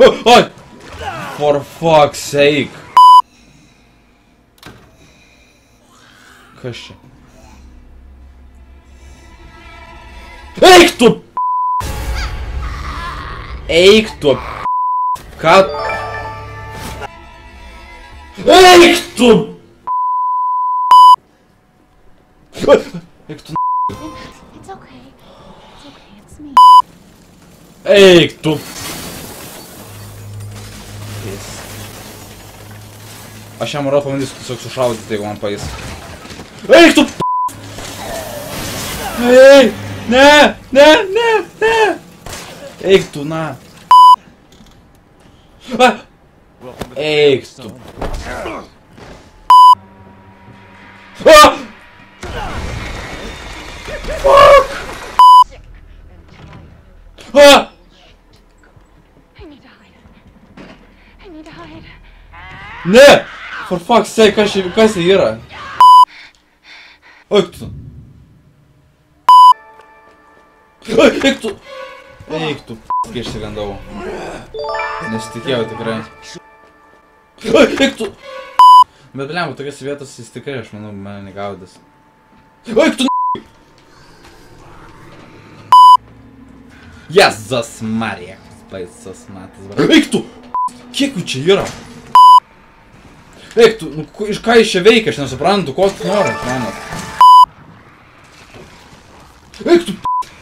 Oi! For fuck's sake. Kas čia? Eik tu! Eik tu! Ką? Eik tu! Eik tu! It's okay. It's okay. It's me. Eik tu! Aš jam Europą bandysiu tiesiog sušaudyti, jeigu man paės. Eik tu! Ei! Ne! Ne! Ne! Ne! Eik tu, na! Eik tu! Fuck! I need to hide. Ne! For fuck's sake, kas tai yra? Eik tu! Eik tu! Eik tu, kai išsigandau. Nesitikėjau tikrai. Eik tu! Bet blemba, tokias vietas jis tikrai, aš manau, mane negaudys. Eik tu! Jėzus Marija, baisus matas. Eik tu! Kiek jų čia yra? Eik tu, nu iš ką jis čia veikia, aš nesuprantu, ko tu nori iš manęs. Eik tu!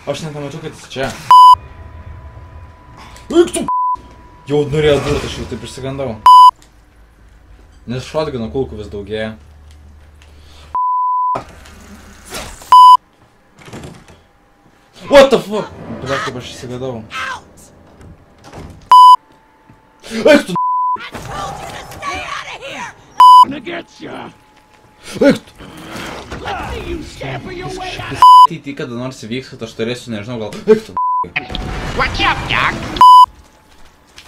Aš net nematau, kad jis čia. Eik tu! Jau norėjo durti, aš jau taip išsigandau. Nes šotgano kulkų vis daugėja. What the fuck? Bля, kaip aš išsigandau. Eik tu! Eik tu! Tai kada nors įvyks, kad aš turėsiu, nežinau, gal... Eik tu!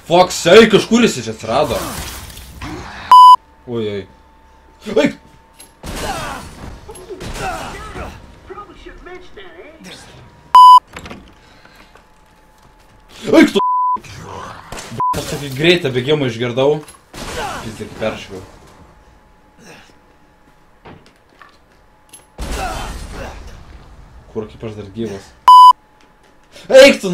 Fuck sake, kažkur jis čia atsirado. Oi, oi. Eik! Eik tu! Aš tokį greitą bėgimą išgirdau. Vis tik peršviau. Kur, kaip aš dar gyvas. Eik tu!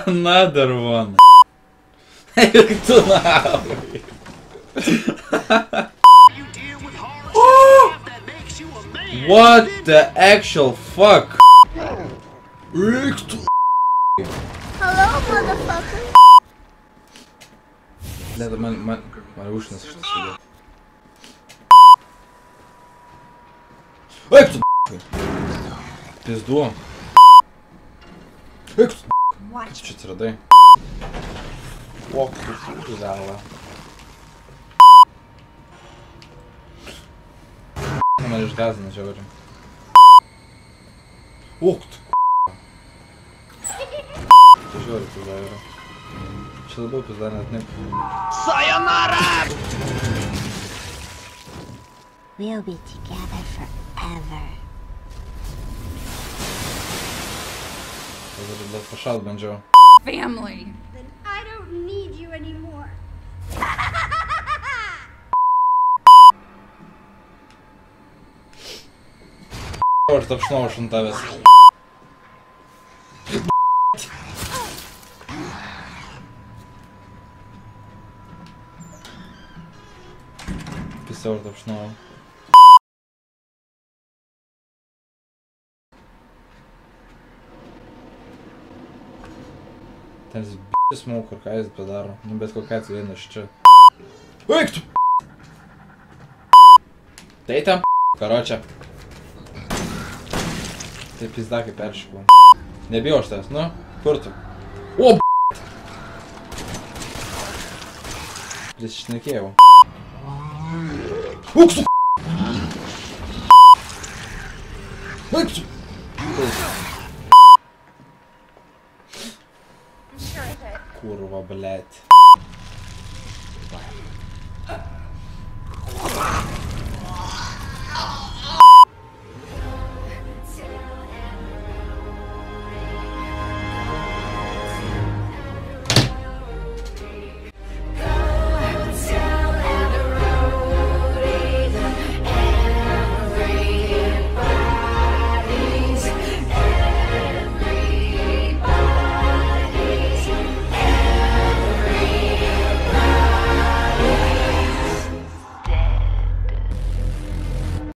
Another one. Eik tu nahai. What the actual fuck? Eik tu! Hello, motherfucker. Bля, man užnas šitas video. Eik tu! Pizdu. Eik tu! Kaip čia atsiradai? O, kaip tu galva. Man išgąsdina žiauriai. O, tu! Tai žiauriai pizda yra. Čia labiau pizda net ne. Sayonara! We'll be together forever. Tai dar pašaut bandžiau. Family. Then I don't need you anymore. Aš tapšnau aš ant tavęs. Pisiau aš tapšnau. Ten jis b***is smoke, ar ką jis padaro. Nu bet kokia atveju eina iš čia. Eik tu! Tai ten karočią. Taip pizda kaip peršikau. Nebijau aš tavęs, nu? Kur tu? O b***! Prisišnekėjau. Uk tu! Eik tu! Kurva, blėt.